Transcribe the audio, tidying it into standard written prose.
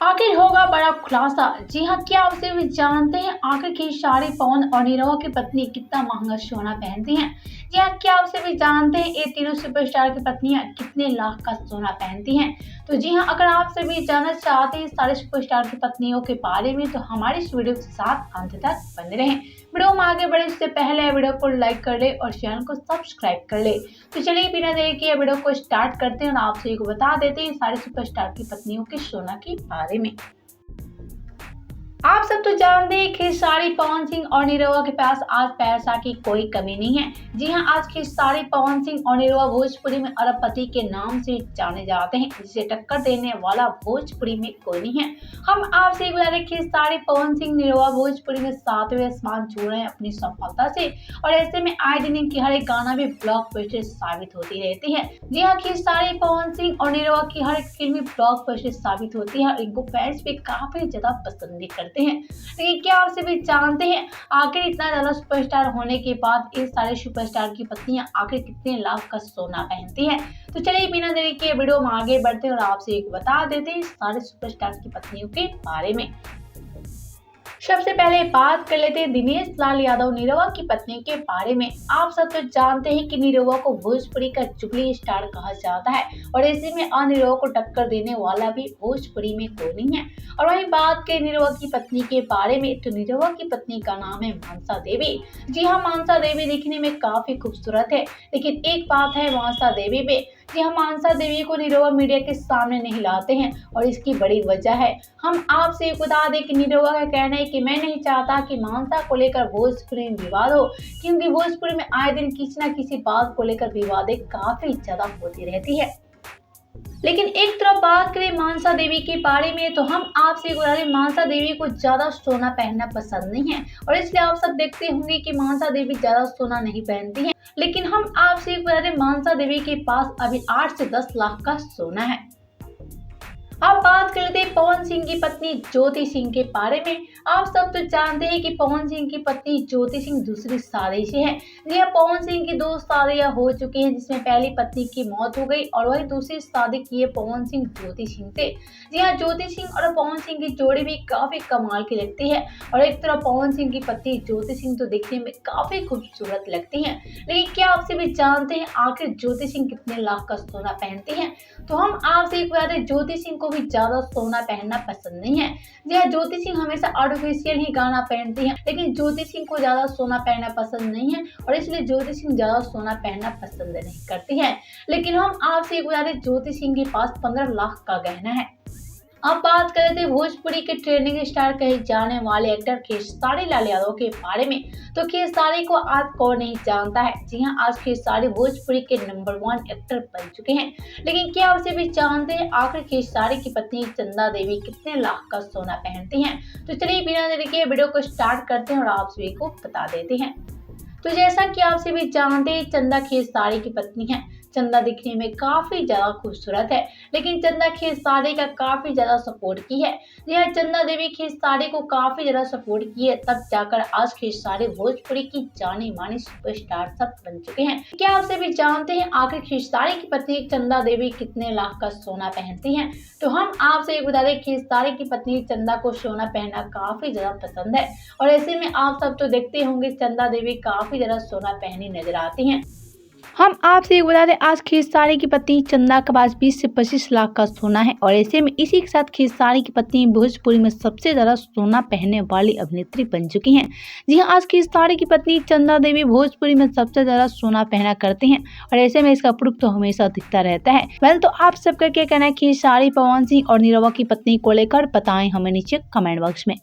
आखिर होगा बड़ा खुलासा। जी हाँ, क्या आप सभी जानते हैं आखिर खेसारी पवन और नीरवा की पत्नी कितना महंगा सोना पहनती हैं? जी हाँ, क्या आप सभी जानते हैं ये तीनों सुपरस्टार की पत्नियां कितने लाख का सोना पहनती हैं? तो जी हाँ, अगर आप सभी जानना चाहते हैं सारे सुपरस्टार की पत्नियों के बारे में तो हमारी इस वीडियो के साथ अंत तक बने रहें। वीडियो में आगे बढ़े उससे पहले वीडियो को लाइक कर ले और चैनल को सब्सक्राइब कर ले। तो चलिए बिना देरी किए वीडियो को स्टार्ट करते हैं और आप सभी को बता देते हैं सारे सुपरस्टार की पत्नियों के सोना के बारे में। आप सब तो जानते हैं खेसारी पवन सिंह और नीरवा के पास आज पैसा की कोई कमी नहीं है। जी हाँ, आज खेसारी पवन सिंह और नीरवा भोजपुरी में अरबपति के नाम से जाने जाते हैं, जिसे टक्कर देने वाला भोजपुरी में कोई नहीं है। हम आपसे एक बता रहे खेसारी पवन सिंह नीरवा भोजपुरी में 7वें आसमान छू रहे हैं अपनी सफलता से, और ऐसे में आए दिन इनकी हर एक गाना भी ब्लॉकबस्टर साबित होती रहती है। जी हाँ, खेसारी पवन सिंह और नीरवा की हर एक फिल्म ब्लॉकबस्टर साबित होती है और इनको फैंस भी काफी ज्यादा पसंद भी करते हैं। लेकिन क्या आप सभी जानते हैं आखिर इतना ज्यादा सुपरस्टार होने के बाद इस सारे सुपरस्टार की पत्नियां आखिर कितने लाख का सोना पहनती हैं? तो चलिए बिना देरी के वीडियो में आगे बढ़ते हैं और आपसे एक बता देते हैं सारे सुपरस्टार की पत्नियों के बारे में। सबसे पहले बात कर लेते हैं दिनेश लाल यादव नीरवा की पत्नी के बारे में। आप सब तो जानते हैं कि नीरवा को भोजपुरी का जुबली स्टार कहा जाता है और ऐसे में नीरवा को टक्कर देने वाला भी भोजपुरी में कोई नहीं है। और वहीं बात करें नीरवा की पत्नी के बारे में तो नीरवा की पत्नी का नाम है मानसा देवी। जी हाँ, मानसा देवी दिखने में काफी खूबसूरत है, लेकिन एक बात है मानसा देवी में, जी हाँ, मानसा देवी को नीरवा मीडिया के सामने नहीं लाते हैं और इसकी बड़ी वजह है। हम आपसे बता दें कि नीरवा का कहना है कि मैं नहीं चाहता कि मानसा को लेकर भोजपुरी में विवाद हो, क्योंकि भोजपुरी में आए दिन किसी न किसी बात को लेकर विवादें काफी ज्यादा होती रहती है। लेकिन एक तरफ बात करें मानसा देवी के बारे में तो हम आपसे बता दें मानसा देवी को ज्यादा सोना पहनना पसंद नहीं है और इसलिए आप सब देखते होंगे कि मानसा देवी ज्यादा सोना नहीं पहनती है। लेकिन हम आपसे बता दें मानसा देवी के पास अभी 8 से 10 लाख का सोना है। अब बात कर लेते हैं पवन सिंह की पत्नी ज्योति सिंह के बारे में। आप सब तो जानते हैं कि पवन सिंह की पत्नी ज्योति सिंह दूसरी शादी से है। जी हाँ, पवन सिंह की 2 शादियां हो चुकी हैं, जिसमें पहली पत्नी की मौत हो गई और वही दूसरी शादी की है पवन सिंह ज्योति सिंह से। जी हाँ, ज्योति सिंह और पवन सिंह की जोड़ी भी काफी कमाल की लगती है और एक तरफ पवन सिंह की पत्नी ज्योति सिंह तो दिखने में काफी खूबसूरत लगती है। लेकिन क्या आपसे भी जानते हैं आखिर ज्योति सिंह कितने लाख का सोना पहनती है? तो हम आपसे एक बता दें ज्योति सिंह को भी ज्यादा सोना पहनना पसंद नहीं है। जी हाँ, ज्योति सिंह हमेशा आर्टिफिशियल ही गाना पहनती है, लेकिन ज्योति सिंह को ज्यादा सोना पहनना पसंद नहीं है और इसलिए ज्योति सिंह ज्यादा सोना पहनना पसंद नहीं करती है। लेकिन हम आपसे एक बता दें ज्योति सिंह के पास 15 लाख का गहना है। अब बात कर रहे थे भोजपुरी के ट्रेंडिंग स्टार कहे जाने वाले एक्टर खेसारी लाल यादव के बारे में। तो खेसारी को आज कौन नहीं जानता है? जी हाँ, आज खेसारी भोजपुरी के नंबर 1 एक्टर बन चुके हैं। लेकिन क्या आप भी जानते हैं आखिर खेसारी की पत्नी चंदा देवी कितने लाख का सोना पहनती हैं? तो चलिए बिना देरी के वीडियो को स्टार्ट करते हैं और आप सभी को बता देते हैं। तो जैसा कि आप सभी जानते हैं चंदा खेसारी की पत्नी है। चंदा दिखने में काफी ज्यादा खूबसूरत है, लेकिन चंदा खेसारी का काफी ज्यादा सपोर्ट की है। यह चंदा देवी खेसारी को काफी ज्यादा सपोर्ट की है, तब जाकर आज खेसारी भोजपुरी की जानी मानी सुपरस्टार सब बन चुके हैं। क्या आप सभी जानते हैं आखिर खेसारी की पत्नी चंदा देवी कितने लाख का सोना पहनती हैं? तो हम आपसे एक बता दें खेसारी की पत्नी चंदा को सोना पहनना काफी ज्यादा पसंद है और ऐसे में आप सब तो देखते होंगे चंदा देवी काफी ज्यादा सोना पहनी नजर आती हैं। हम आपसे एक बता दें आज खेसारी की पत्नी चंदा के पास 20 से 25 लाख का सोना है और ऐसे में इसी के साथ खेसारी की पत्नी भोजपुरी में सबसे ज्यादा सोना पहनने वाली अभिनेत्री बन चुकी हैं। जी हाँ, आज खेसारी की पत्नी चंदा देवी भोजपुरी में सबसे ज्यादा सोना पहना करती हैं और ऐसे में इसका प्रूफ तो हमेशा दिखता रहता है। वेल, तो आप सबका क्या कहना है खेसारी पवन सिंह और नीरवा की पत्नी को लेकर बताएं हमें नीचे कमेंट बॉक्स में।